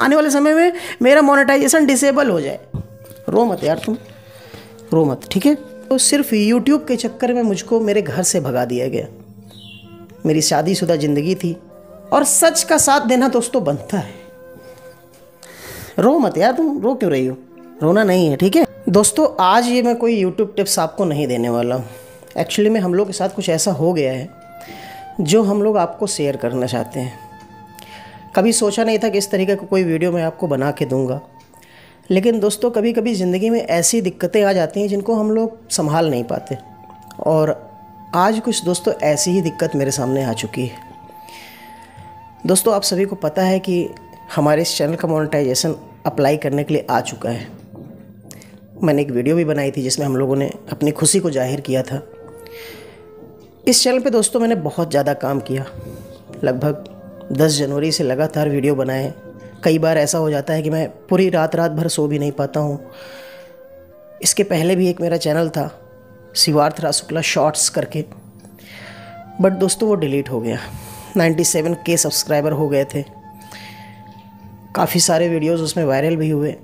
आने वाले समय में मेरा मोनेटाइजेशन डिसेबल हो जाए। रो मत यार, तुम रो मत, ठीक है। तो सिर्फ यूट्यूब के चक्कर में मुझको मेरे घर से भगा दिया गया। मेरी शादीशुदा ज़िंदगी थी और सच का साथ देना दोस्तों बनता है। रो मत यार, तुम रो क्यों रही हो? रोना नहीं है, ठीक है। दोस्तों आज ये मैं कोई यूट्यूब टिप्स आपको नहीं देने वाला हूँ। एक्चुअली में हम लोग के साथ कुछ ऐसा हो गया है जो हम लोग आपको शेयर करना चाहते हैं। कभी सोचा नहीं था कि इस तरीके का कोई वीडियो मैं आपको बना के दूंगा, लेकिन दोस्तों कभी कभी ज़िंदगी में ऐसी दिक्कतें आ जाती हैं जिनको हम लोग संभाल नहीं पाते, और आज कुछ दोस्तों ऐसी ही दिक्कत मेरे सामने आ चुकी है। दोस्तों आप सभी को पता है कि हमारे इस चैनल का मोनेटाइजेशन अप्लाई करने के लिए आ चुका है। मैंने एक वीडियो भी बनाई थी जिसमें हम लोगों ने अपनी खुशी को जाहिर किया था। इस चैनल पे दोस्तों मैंने बहुत ज़्यादा काम किया, लगभग 10 जनवरी से लगातार वीडियो बनाए। कई बार ऐसा हो जाता है कि मैं पूरी रात भर सो भी नहीं पाता हूँ। इसके पहले भी एक मेरा चैनल था शिवार्थ राज शुक्ला शॉर्ट्स करके, बट दोस्तों वो डिलीट हो गया। 97K सब्सक्राइबर हो गए थे, काफ़ी सारे वीडियोस उसमें वायरल भी हुए,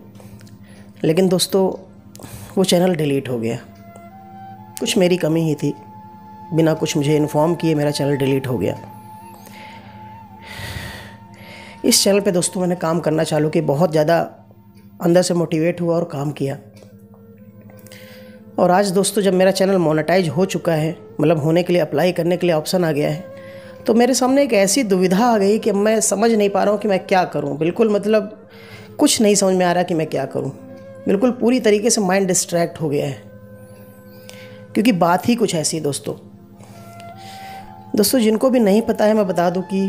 लेकिन दोस्तों वो चैनल डिलीट हो गया। कुछ मेरी कमी ही थी, बिना कुछ मुझे इन्फॉर्म किए मेरा चैनल डिलीट हो गया। इस चैनल पे दोस्तों मैंने काम करना चालू किया, बहुत ज़्यादा अंदर से मोटिवेट हुआ और काम किया। और आज दोस्तों जब मेरा चैनल मोनेटाइज हो चुका है, मतलब होने के लिए अप्लाई करने के लिए ऑप्शन आ गया है, तो मेरे सामने एक ऐसी दुविधा आ गई कि मैं समझ नहीं पा रहा हूँ कि मैं क्या करूँ। बिल्कुल मतलब कुछ नहीं समझ में आ रहा कि मैं क्या करूँ। बिल्कुल पूरी तरीके से माइंड डिस्ट्रैक्ट हो गया है, क्योंकि बात ही कुछ ऐसी है दोस्तों। जिनको भी नहीं पता है मैं बता दूं कि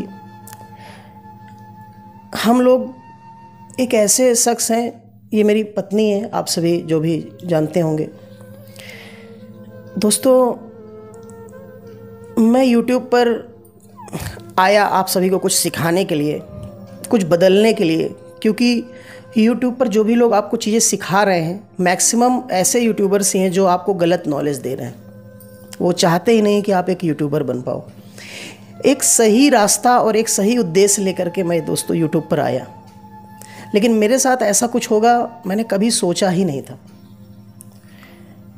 हम लोग एक ऐसे शख्स हैं, ये मेरी पत्नी है, आप सभी जो भी जानते होंगे। दोस्तों मैं YouTube पर आया आप सभी को कुछ सिखाने के लिए, कुछ बदलने के लिए, क्योंकि YouTube पर जो भी लोग आपको चीज़ें सिखा रहे हैं मैक्सिमम ऐसे यूट्यूबर्स ही हैं जो आपको गलत नॉलेज दे रहे हैं। वो चाहते ही नहीं कि आप एक यूट्यूबर बन पाओ। एक सही रास्ता और एक सही उद्देश्य लेकर के मैं दोस्तों यूट्यूब पर आया, लेकिन मेरे साथ ऐसा कुछ होगा मैंने कभी सोचा ही नहीं था।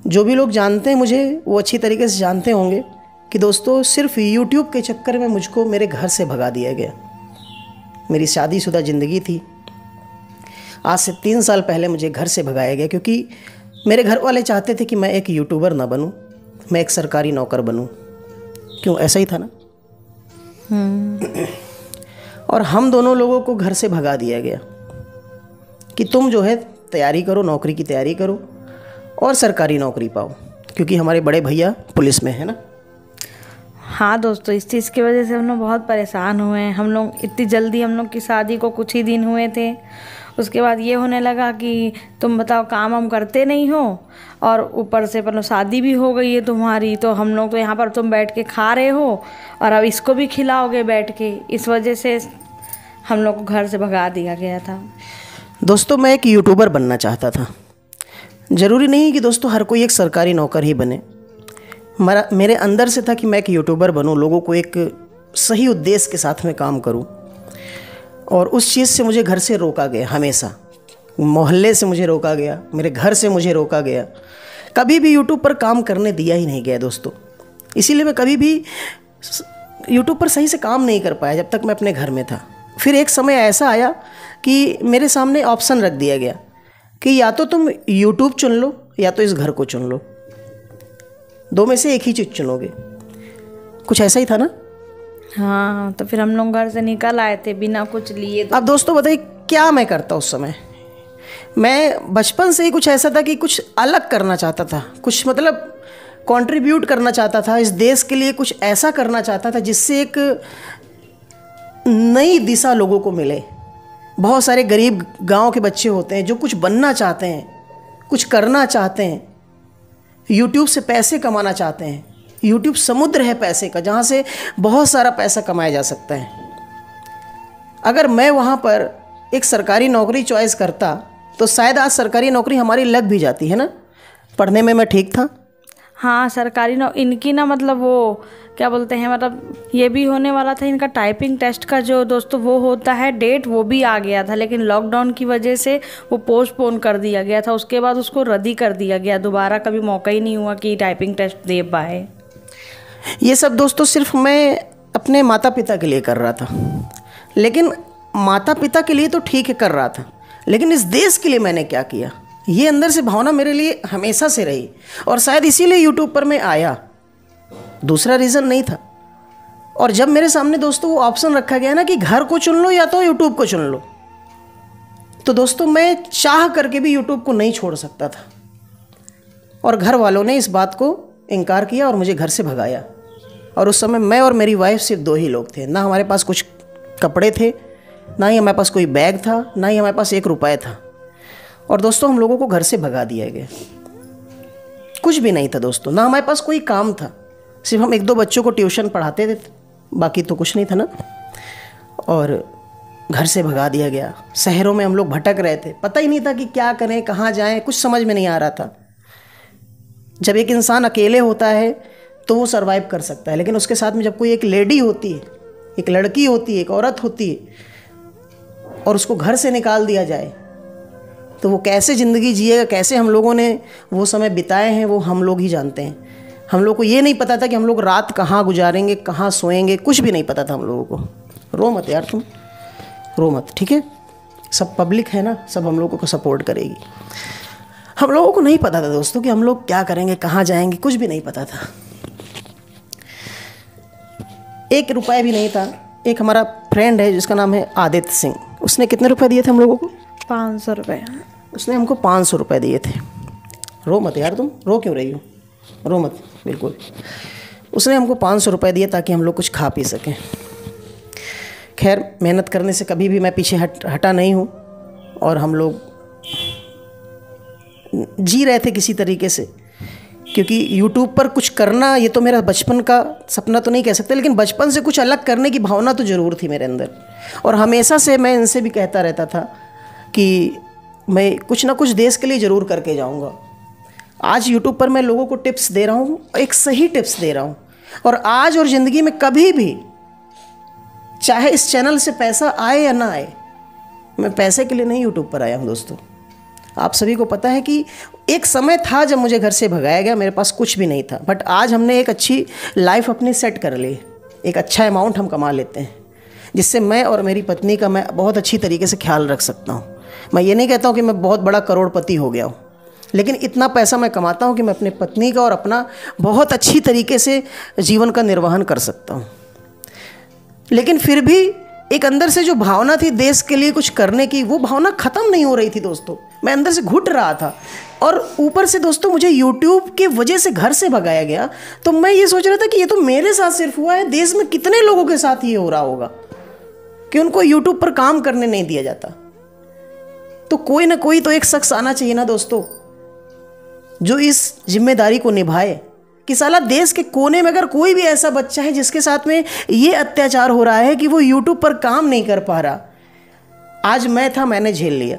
जो भी लोग जानते हैं मुझे वो अच्छी तरीके से जानते होंगे कि दोस्तों सिर्फ यूट्यूब के चक्कर में मुझको मेरे घर से भगा दिया गया। मेरी शादीशुदा ज़िंदगी थी, आज से 3 साल पहले मुझे घर से भगाया गया, क्योंकि मेरे घर वाले चाहते थे कि मैं एक यूट्यूबर ना बनूं, मैं एक सरकारी नौकर बनूं। क्यों, ऐसा ही था ना। और हम दोनों लोगों को घर से भगा दिया गया कि तुम जो है तैयारी करो, नौकरी की तैयारी करो और सरकारी नौकरी पाओ, क्योंकि हमारे बड़े भैया पुलिस में है ना। हाँ दोस्तों, इस चीज़ की वजह से हम लोग बहुत परेशान हुए हैं। हम लोग इतनी जल्दी, हम लोग की शादी को कुछ ही दिन हुए थे, उसके बाद ये होने लगा कि तुम बताओ काम हम करते नहीं हो, और ऊपर से मतलब शादी भी हो गई है तुम्हारी, तो हम लोग तो यहाँ पर तुम बैठ के खा रहे हो और अब इसको भी खिलाओगे बैठ के। इस वजह से हम लोग को घर से भगा दिया गया था। दोस्तों मैं एक यूट्यूबर बनना चाहता था। ज़रूरी नहीं कि दोस्तों हर कोई एक सरकारी नौकर ही बने। मेरे अंदर से था कि मैं एक यूट्यूबर बनूं, लोगों को एक सही उद्देश्य के साथ में काम करूं, और उस चीज़ से मुझे घर से रोका गया। हमेशा मोहल्ले से मुझे रोका गया, मेरे घर से मुझे रोका गया। कभी भी यूट्यूब पर काम करने दिया ही नहीं गया दोस्तों। इसीलिए मैं कभी भी यूट्यूब पर सही से काम नहीं कर पाया जब तक मैं अपने घर में था। फिर एक समय ऐसा आया कि मेरे सामने ऑप्शन रख दिया गया कि या तो तुम यूट्यूब चुन लो या तो इस घर को चुन लो, दो में से एक ही चीज़ चुनोगे। कुछ ऐसा ही था ना। हाँ, तो फिर हम लोग घर से निकल आए थे बिना कुछ लिए। अब दोस्तों बताइए क्या मैं करता उस समय। मैं बचपन से ही कुछ ऐसा था कि कुछ अलग करना चाहता था, कुछ मतलब कंट्रीब्यूट करना चाहता था इस देश के लिए, कुछ ऐसा करना चाहता था जिससे एक नई दिशा लोगों को मिले। बहुत सारे गरीब गांव के बच्चे होते हैं जो कुछ बनना चाहते हैं, कुछ करना चाहते हैं, यूट्यूब से पैसे कमाना चाहते हैं। यूट्यूब समुद्र है पैसे का, जहाँ से बहुत सारा पैसा कमाया जा सकता है। अगर मैं वहाँ पर एक सरकारी नौकरी चॉइस करता तो शायद आज सरकारी नौकरी हमारी लग भी जाती है ना। पढ़ने में मैं ठीक था। हाँ, सरकारी इनकी ना मतलब वो क्या बोलते हैं, मतलब ये भी होने वाला था इनका टाइपिंग टेस्ट का जो दोस्तों वो होता है डेट, वो भी आ गया था, लेकिन लॉकडाउन की वजह से वो पोस्टपोन कर दिया गया था। उसके बाद उसको रद्द ही कर दिया गया, दोबारा कभी मौका ही नहीं हुआ कि टाइपिंग टेस्ट दे पाए। ये सब दोस्तों सिर्फ मैं अपने माता पिता के लिए कर रहा था, लेकिन माता पिता के लिए तो ठीक है कर रहा था, लेकिन इस देश के लिए मैंने क्या किया, ये अंदर से भावना मेरे लिए हमेशा से रही। और शायद इसीलिए यूट्यूब पर मैं आया, दूसरा रीज़न नहीं था। और जब मेरे सामने दोस्तों वो ऑप्शन रखा गया ना कि घर को चुन लो या तो यूट्यूब को चुन लो, तो दोस्तों मैं चाह करके भी यूट्यूब को नहीं छोड़ सकता था। और घर वालों ने इस बात को इनकार किया और मुझे घर से भगाया। और उस समय मैं और मेरी वाइफ सिर्फ 2 ही लोग थे, ना हमारे पास कुछ कपड़े थे, ना ही हमारे पास कोई बैग था, ना ही हमारे पास 1 रुपया था। और दोस्तों हम लोगों को घर से भगा दिया गया, कुछ भी नहीं था दोस्तों, ना हमारे पास कोई काम था, सिर्फ हम 1-2 बच्चों को ट्यूशन पढ़ाते थे, बाकी तो कुछ नहीं था ना। और घर से भगा दिया गया। शहरों में हम लोग भटक रहे थे, पता ही नहीं था कि क्या करें, कहाँ जाएं, कुछ समझ में नहीं आ रहा था। जब एक इंसान अकेले होता है तो वो सर्वाइव कर सकता है, लेकिन उसके साथ में जब कोई एक लेडी होती है, एक लड़की होती है, एक औरत होती है, और उसको घर से निकाल दिया जाए, तो वो कैसे ज़िंदगी जिएगा, कैसे हम लोगों ने वो समय बिताए हैं वो हम लोग ही जानते हैं। हम लोग को ये नहीं पता था कि हम लोग रात कहाँ गुजारेंगे, कहाँ सोएंगे, कुछ भी नहीं पता था हम लोगों को। रो मत यार, तुम रो मत, ठीक है? सब पब्लिक है ना, सब हम लोगों को सपोर्ट करेगी। हम लोगों को नहीं पता था दोस्तों कि हम लोग क्या करेंगे, कहाँ जाएंगे, कुछ भी नहीं पता था। 1 रुपया भी नहीं था। एक हमारा फ्रेंड है जिसका नाम है आदित्य सिंह, उसने कितने रुपए दिए थे हम लोगों को? 500 रुपये। उसने हमको 500 रुपये दिए थे। रो मत यार, तुम रो क्यों रही हो? रो मत बिल्कुल। उसने हमको 500 रुपये दिए ताकि हम लोग कुछ खा पी सकें। खैर, मेहनत करने से कभी भी मैं पीछे हटा नहीं हूँ, और हम लोग जी रहे थे किसी तरीके से, क्योंकि यूट्यूब पर कुछ करना ये तो मेरा बचपन का सपना तो नहीं कह सकते, लेकिन बचपन से कुछ अलग करने की भावना तो ज़रूर थी मेरे अंदर। और हमेशा से मैं इनसे भी कहता रहता था कि मैं कुछ ना कुछ देश के लिए ज़रूर करके जाऊंगा। आज यूट्यूब पर मैं लोगों को टिप्स दे रहा हूँ, एक सही टिप्स दे रहा हूँ। और आज और ज़िंदगी में कभी भी, चाहे इस चैनल से पैसा आए या ना आए, मैं पैसे के लिए नहीं यूट्यूब पर आया हूँ दोस्तों। आप सभी को पता है कि एक समय था जब मुझे घर से भगाया गया, मेरे पास कुछ भी नहीं था, बट आज हमने एक अच्छी लाइफ अपनी सेट कर ली, एक अच्छा अमाउंट हम कमा लेते हैं, जिससे मैं और मेरी पत्नी का मैं बहुत अच्छी तरीके से ख्याल रख सकता हूँ। मैं ये नहीं कहता हूँ कि मैं बहुत बड़ा करोड़पति हो गया हूँ, लेकिन इतना पैसा मैं कमाता हूँ कि मैं अपने पत्नी का और अपना बहुत अच्छी तरीके से जीवन का निर्वहन कर सकता हूँ। लेकिन फिर भी एक अंदर से जो भावना थी देश के लिए कुछ करने की, वो भावना ख़त्म नहीं हो रही थी दोस्तों। मैं अंदर से घुट रहा था, और ऊपर से दोस्तों मुझे यूट्यूब की वजह से घर से भगाया गया। तो मैं ये सोच रहा था कि ये तो मेरे साथ सिर्फ हुआ है, देश में कितने लोगों के साथ ये हो रहा होगा कि उनको यूट्यूब पर काम करने नहीं दिया जाता। तो कोई ना कोई तो एक शख्स आना चाहिए ना दोस्तों, जो इस जिम्मेदारी को निभाए कि साला देश के कोने में अगर कोई भी ऐसा बच्चा है जिसके साथ में ये अत्याचार हो रहा है कि वो यूट्यूब पर काम नहीं कर पा रहा, आज मैं था, मैंने झेल लिया,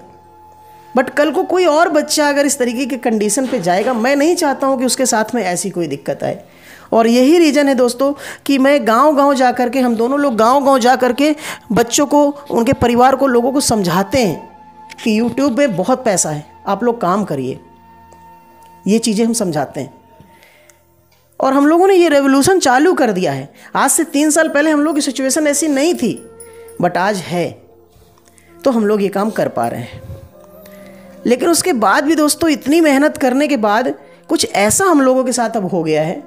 बट कल को कोई और बच्चा अगर इस तरीके के कंडीशन पे जाएगा, मैं नहीं चाहता हूँ कि उसके साथ में ऐसी कोई दिक्कत आए। और यही रीज़न है दोस्तों कि मैं गांव-गांव जा कर के, हम दोनों लोग गांव-गांव जा कर के बच्चों को, उनके परिवार को, लोगों को समझाते हैं कि यूट्यूब में बहुत पैसा है, आप लोग काम करिए। ये चीज़ें हम समझाते हैं, और हम लोगों ने ये रेवोल्यूशन चालू कर दिया है। आज से 3 साल पहले हम लोग की सिचुएशन ऐसी नहीं थी, बट आज है, तो हम लोग ये काम कर पा रहे हैं। लेकिन उसके बाद भी दोस्तों, इतनी मेहनत करने के बाद कुछ ऐसा हम लोगों के साथ अब हो गया है,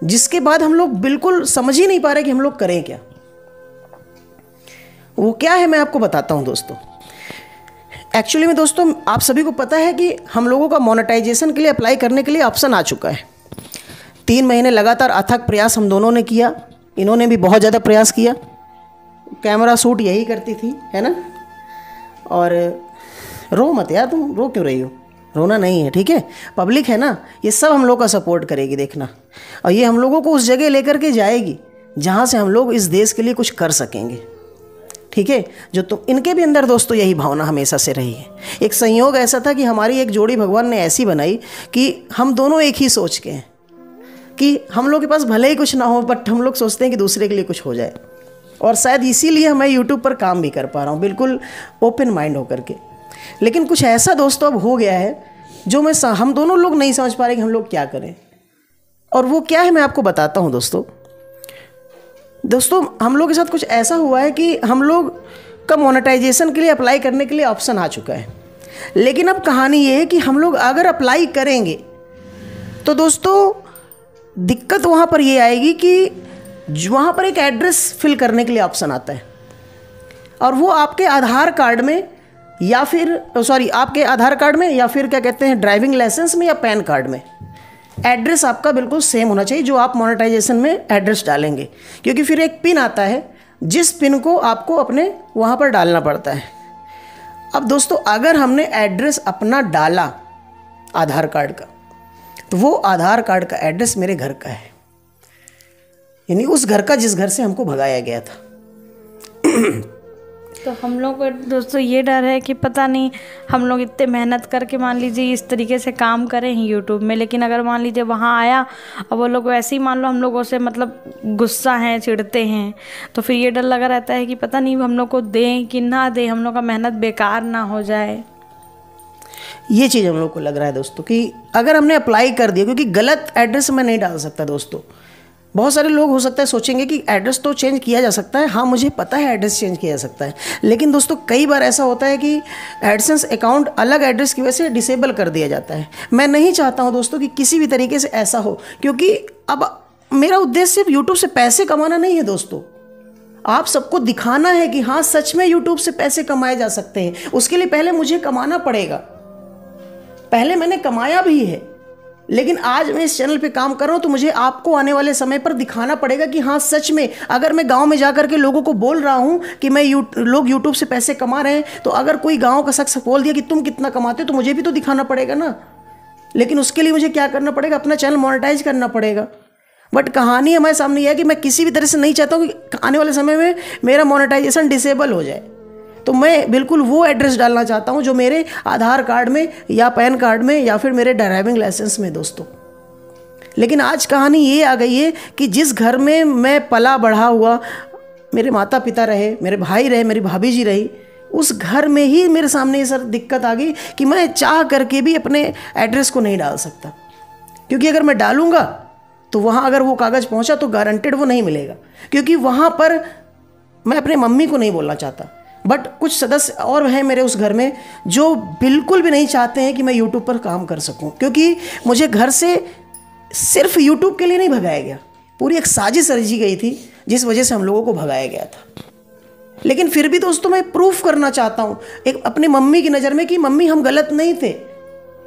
जिसके बाद हम लोग बिल्कुल समझ ही नहीं पा रहे कि हम लोग करें क्या। वो क्या है मैं आपको बताता हूँ दोस्तों। एक्चुअली में दोस्तों, आप सभी को पता है कि हम लोगों का मोनेटाइजेशन के लिए अप्लाई करने के लिए ऑप्शन आ चुका है। 3 महीने लगातार अथक प्रयास हम दोनों ने किया, इन्होंने भी बहुत ज़्यादा प्रयास किया। कैमरा शूट यही करती थी, है ना। और रो मत यार, तुम रो क्यों रही हो? रोना नहीं है, ठीक है। पब्लिक है ना, ये सब हम लोग का सपोर्ट करेगी, देखना। और ये हम लोगों को उस जगह लेकर के जाएगी जहाँ से हम लोग इस देश के लिए कुछ कर सकेंगे, ठीक है। जो तो इनके भी अंदर दोस्तों यही भावना हमेशा से रही है। एक संयोग ऐसा था कि हमारी एक जोड़ी भगवान ने ऐसी बनाई कि हम दोनों एक ही सोच के हैं कि हम लोग के पास भले ही कुछ ना हो, बट हम लोग सोचते हैं कि दूसरे के लिए कुछ हो जाए, और शायद इसीलिए मैं यूट्यूब पर काम भी कर पा रहा हूँ बिल्कुल ओपन माइंड होकर के। लेकिन कुछ ऐसा दोस्तों अब हो गया है जो हम दोनों लोग नहीं समझ पा रहे कि हम लोग क्या करें, और वो क्या है मैं आपको बताता हूँ दोस्तों। हम लोग के साथ कुछ ऐसा हुआ है कि हम लोग का मोनेटाइजेशन के लिए अप्लाई करने के लिए ऑप्शन आ चुका है, लेकिन अब कहानी ये है कि हम लोग अगर अप्लाई करेंगे तो दोस्तों दिक्कत वहाँ पर ये आएगी कि वहाँ पर एक एड्रेस फिल करने के लिए ऑप्शन आता है, और वो आपके आधार कार्ड में या फिर आपके आधार कार्ड में या फिर क्या कहते हैं ड्राइविंग लाइसेंस में या पैन कार्ड में एड्रेस आपका बिल्कुल सेम होना चाहिए जो आप मोनेटाइजेशन में एड्रेस डालेंगे, क्योंकि फिर एक पिन आता है जिस पिन को आपको अपने वहाँ पर डालना पड़ता है। अब दोस्तों अगर हमने एड्रेस अपना डाला आधार कार्ड का, तो वो आधार कार्ड का एड्रेस मेरे घर का है, यानी उस घर का जिस घर से हमको भगाया गया था। तो हम लोग को दोस्तों ये डर है कि पता नहीं हम लोग इतने मेहनत करके मान लीजिए इस तरीके से काम करें ही यूट्यूब में, लेकिन अगर मान लीजिए वहाँ आया और वो लोग वैसे ही मान लो हम लोगों से मतलब गुस्सा हैं, चिढ़ते हैं, तो फिर ये डर लगा रहता है कि पता नहीं हम लोग को दें कि ना दें, हम लोग का मेहनत बेकार ना हो जाए। ये चीज़ हम लोग को लग रहा है दोस्तों कि अगर हमने अप्लाई कर दिया, क्योंकि गलत एड्रेस मैं नहीं डाल सकता दोस्तों। बहुत सारे लोग हो सकता है सोचेंगे कि एड्रेस तो चेंज किया जा सकता है, हाँ मुझे पता है एड्रेस चेंज किया जा सकता है, लेकिन दोस्तों कई बार ऐसा होता है कि एडसेंस अकाउंट अलग एड्रेस की वजह से डिसेबल कर दिया जाता है। मैं नहीं चाहता हूँ दोस्तों कि किसी भी तरीके से ऐसा हो, क्योंकि अब मेरा उद्देश्य सिर्फ यूट्यूब से पैसे कमाना नहीं है दोस्तों, आप सबको दिखाना है कि हाँ सच में यूट्यूब से पैसे कमाए जा सकते हैं। उसके लिए पहले मुझे कमाना पड़ेगा, पहले मैंने कमाया भी है, लेकिन आज मैं इस चैनल पे काम कर रहा हूँ तो मुझे आपको आने वाले समय पर दिखाना पड़ेगा कि हाँ सच में अगर मैं गांव में जाकर के लोगों को बोल रहा हूँ कि लोग यूट्यूब से पैसे कमा रहे हैं, तो अगर कोई गांव का शख्स बोल दिया कि तुम कितना कमाते हो तो मुझे भी तो दिखाना पड़ेगा ना। लेकिन उसके लिए मुझे क्या करना पड़ेगा, अपना चैनल मोनेटाइज करना पड़ेगा। बट कहानी हमारे सामने यह है कि मैं किसी भी तरह से नहीं चाहता हूँ कि आने वाले समय में मेरा मोनेटाइजेशन डिसेबल हो जाए, तो मैं बिल्कुल वो एड्रेस डालना चाहता हूं जो मेरे आधार कार्ड में या पैन कार्ड में या फिर मेरे ड्राइविंग लाइसेंस में दोस्तों। लेकिन आज कहानी ये आ गई है कि जिस घर में मैं पला बढ़ा हुआ, मेरे माता पिता रहे, मेरे भाई रहे, मेरी भाभी जी रही, उस घर में ही मेरे सामने ये सर दिक्कत आ गई कि मैं चाह करके भी अपने एड्रेस को नहीं डाल सकता, क्योंकि अगर मैं डालूंगा तो वहाँ अगर वो कागज़ पहुँचा तो गारंटेड वो नहीं मिलेगा, क्योंकि वहाँ पर मैं अपने मम्मी को नहीं बोलना चाहता, बट कुछ सदस्य और हैं मेरे उस घर में जो बिल्कुल भी नहीं चाहते हैं कि मैं यूट्यूब पर काम कर सकूं, क्योंकि मुझे घर से सिर्फ यूट्यूब के लिए नहीं भगाया गया, पूरी एक साजिश रची गई थी जिस वजह से हम लोगों को भगाया गया था। लेकिन फिर भी दोस्तों मैं प्रूफ करना चाहता हूं एक अपनी मम्मी की नज़र में कि मम्मी हम गलत नहीं थे,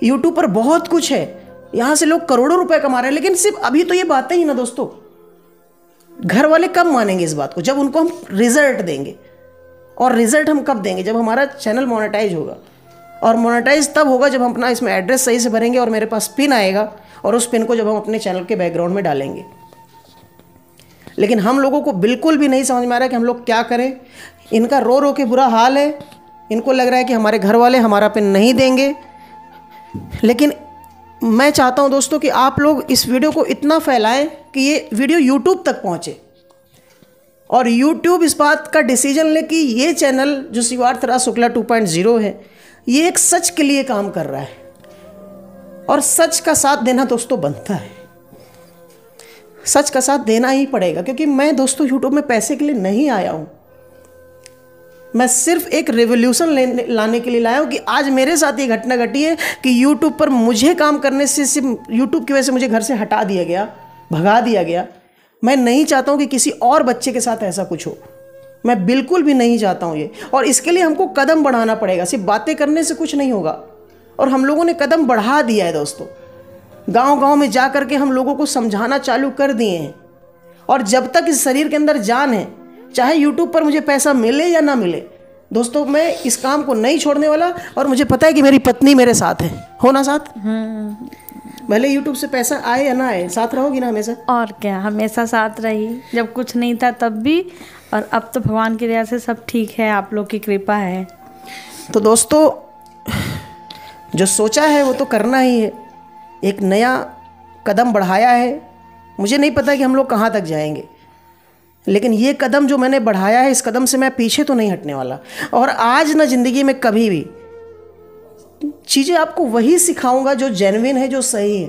यूट्यूब पर बहुत कुछ है, यहाँ से लोग करोड़ों रुपए कमा रहे हैं। लेकिन सिर्फ अभी तो ये बातें ही ना दोस्तों, घर वाले कब मानेंगे इस बात को, जब उनको हम रिजल्ट देंगे। और रिजल्ट हम कब देंगे, जब हमारा चैनल मोनेटाइज होगा, और मोनेटाइज तब होगा जब हम अपना इसमें एड्रेस सही से भरेंगे और मेरे पास पिन आएगा, और उस पिन को जब हम अपने चैनल के बैकग्राउंड में डालेंगे। लेकिन हम लोगों को बिल्कुल भी नहीं समझ में आ रहा है कि हम लोग क्या करें। इनका रो रो के बुरा हाल है, इनको लग रहा है कि हमारे घर वाले हमारा पिन नहीं देंगे। लेकिन मैं चाहता हूं दोस्तों कि आप लोग इस वीडियो को इतना फैलाएं कि ये वीडियो यूट्यूब तक पहुंचे, और YouTube इस बात का डिसीजन ले कि ये चैनल जो शिवार्थ राज शुक्ला 2.0 है, ये एक सच के लिए काम कर रहा है, और सच का साथ देना दोस्तों बनता है, सच का साथ देना ही पड़ेगा। क्योंकि मैं दोस्तों YouTube में पैसे के लिए नहीं आया हूँ, मैं सिर्फ एक रेवोल्यूशन लाने के लिए लाया हूँ कि आज मेरे साथ ये घटना घटी है कि YouTube पर मुझे काम करने से, सिर्फ YouTube की वजह से मुझे घर से हटा दिया गया, भगा दिया गया। मैं नहीं चाहता हूँ कि किसी और बच्चे के साथ ऐसा कुछ हो, मैं बिल्कुल भी नहीं चाहता हूँ ये। और इसके लिए हमको कदम बढ़ाना पड़ेगा, सिर्फ बातें करने से कुछ नहीं होगा। और हम लोगों ने कदम बढ़ा दिया है दोस्तों, गांव-गांव में जा कर के हम लोगों को समझाना चालू कर दिए हैं। और जब तक इस शरीर के अंदर जान है, चाहे यूट्यूब पर मुझे पैसा मिले या ना मिले, दोस्तों मैं इस काम को नहीं छोड़ने वाला। और मुझे पता है कि मेरी पत्नी मेरे साथ है, हो ना साथ? भले यूट्यूब से पैसा आए या ना आए, साथ रहोगी ना हमेशा? और क्या, हमेशा साथ रही, जब कुछ नहीं था तब भी, और अब तो भगवान की दया से सब ठीक है, आप लोग की कृपा है। तो दोस्तों जो सोचा है वो तो करना ही है, एक नया कदम बढ़ाया है, मुझे नहीं पता कि हम लोग कहाँ तक जाएंगे, लेकिन ये कदम जो मैंने बढ़ाया है, इस कदम से मैं पीछे तो नहीं हटने वाला। और आज ना ज़िंदगी में कभी भी चीज़ें आपको वही सिखाऊंगा जो जेन्युइन है, जो सही है।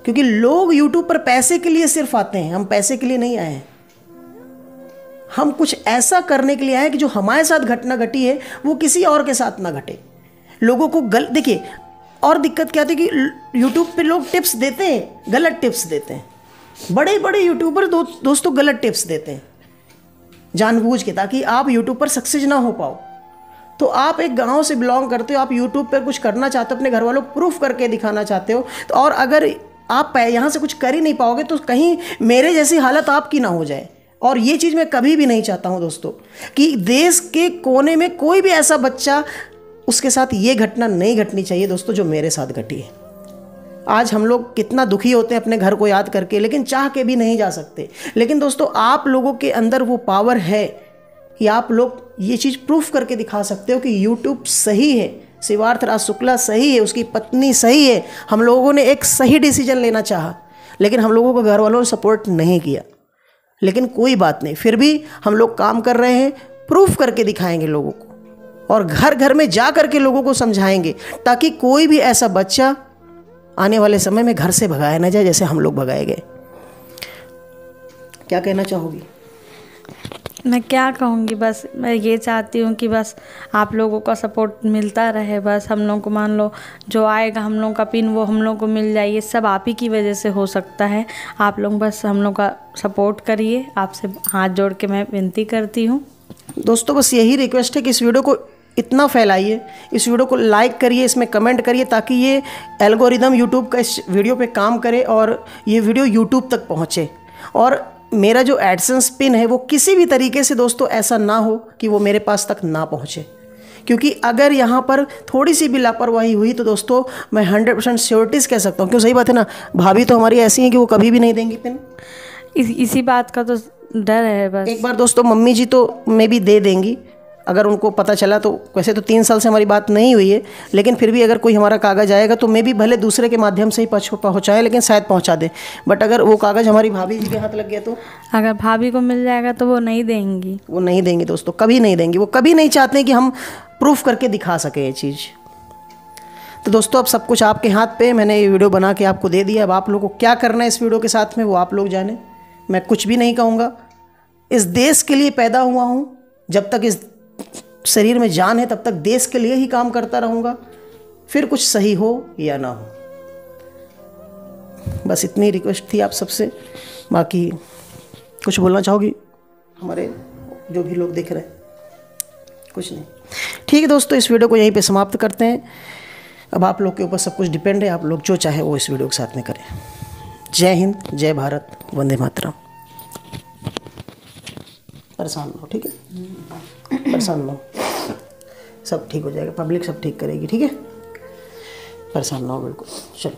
क्योंकि लोग यूट्यूब पर पैसे के लिए सिर्फ आते हैं, हम पैसे के लिए नहीं आए हैं। हम कुछ ऐसा करने के लिए आए हैं कि जो हमारे साथ घटना घटी है वो किसी और के साथ ना घटे। लोगों को देखिए, और दिक्कत क्या थी कि यूट्यूब पे लोग टिप्स देते हैं, गलत टिप्स देते हैं। बड़े बड़े यूट्यूबर दोस्तों गलत टिप्स देते हैं जानबूझ के, ताकि आप यूट्यूब पर सक्सेस ना हो पाओ। तो आप एक गांव से बिलोंग करते हो, आप यूट्यूब पर कुछ करना चाहते हो, अपने घर वालों को प्रूफ करके दिखाना चाहते हो, तो और अगर आप यहाँ से कुछ कर ही नहीं पाओगे तो कहीं मेरे जैसी हालत आपकी ना हो जाए। और ये चीज़ मैं कभी भी नहीं चाहता हूँ दोस्तों कि देश के कोने में कोई भी ऐसा बच्चा, उसके साथ ये घटना नहीं घटनी चाहिए दोस्तों जो मेरे साथ घटी है। आज हम लोग कितना दुखी होते हैं अपने घर को याद करके, लेकिन चाह के भी नहीं जा सकते। लेकिन दोस्तों आप लोगों के अंदर वो पावर है कि आप लोग ये चीज़ प्रूफ करके दिखा सकते हो कि यूट्यूब सही है, शिवार्थ राज शुक्ला सही है, उसकी पत्नी सही है। हम लोगों ने एक सही डिसीजन लेना चाहा, लेकिन हम लोगों को घर वालों ने सपोर्ट नहीं किया। लेकिन कोई बात नहीं, फिर भी हम लोग काम कर रहे हैं, प्रूफ करके दिखाएंगे लोगों को, और घर घर में जा करके लोगों को समझाएंगे, ताकि कोई भी ऐसा बच्चा आने वाले समय में घर से भगाया ना जाए जैसे हम लोग भगाए गए। क्या कहना चाहोगी? मैं क्या कहूँगी, बस मैं ये चाहती हूँ कि बस आप लोगों का सपोर्ट मिलता रहे। बस हम लोग को, मान लो जो आएगा हम लोग का पिन, वो हम लोग को मिल जाए। ये सब आप ही की वजह से हो सकता है। आप लोग बस हम लोग का सपोर्ट करिए, आपसे हाथ जोड़ के मैं विनती करती हूँ। दोस्तों बस यही रिक्वेस्ट है कि इस वीडियो को इतना फैलाइए, इस वीडियो को लाइक करिए, इसमें कमेंट करिए, ताकि ये एल्गोरिदम यूट्यूब का इस वीडियो पे काम करे और ये वीडियो यूट्यूब तक पहुँचे। और मेरा जो एडसेंस पिन है वो किसी भी तरीके से दोस्तों ऐसा ना हो कि वो मेरे पास तक ना पहुँचे, क्योंकि अगर यहाँ पर थोड़ी सी भी लापरवाही हुई तो दोस्तों मैं 100% श्योरिटीज़ कह सकता हूँ। क्यों? सही बात है ना, भाभी तो हमारी ऐसी हैं कि वो कभी भी नहीं देंगी पिन। इसी बात का तो डर है बस। एक बार दोस्तों मम्मी जी तो मे भी दे देंगी अगर उनको पता चला तो। वैसे तो 3 साल से हमारी बात नहीं हुई है, लेकिन फिर भी अगर कोई हमारा कागज़ आएगा तो मे भी भले दूसरे के माध्यम से ही पहुँचाए, लेकिन शायद पहुँचा दे। बट अगर वो कागज़ हमारी भाभी जी के हाथ लग गया तो, अगर भाभी को मिल जाएगा तो वो नहीं देंगी। वो नहीं देंगी दोस्तों, कभी नहीं देंगी। वो कभी नहीं चाहते कि हम प्रूफ करके दिखा सकें ये चीज़। तो दोस्तों अब सब कुछ आपके हाथ पे, मैंने ये वीडियो बना के आपको दे दिया। अब आप लोगों को क्या करना है इस वीडियो के साथ में वो आप लोग जाने। मैं कुछ भी नहीं कहूँगा। इस देश के लिए पैदा हुआ हूँ, जब तक इस शरीर में जान है तब तक देश के लिए ही काम करता रहूँगा, फिर कुछ सही हो या ना हो। बस इतनी रिक्वेस्ट थी आप सबसे। बाकी कुछ बोलना चाहोगी हमारे जो भी लोग दिख रहे हैं? कुछ नहीं। ठीक है दोस्तों, इस वीडियो को यहीं पे समाप्त करते हैं। अब आप लोग के ऊपर सब कुछ डिपेंड है, आप लोग जो चाहे वो इस वीडियो के साथ में करें। जय हिंद, जय भारत, वंदे मातरम। परेशान ना हो, ठीक है? परेशान ना हो, सब ठीक हो जाएगा, पब्लिक सब ठीक करेगी, ठीक है? परेशान ना हो बिल्कुल। चलो।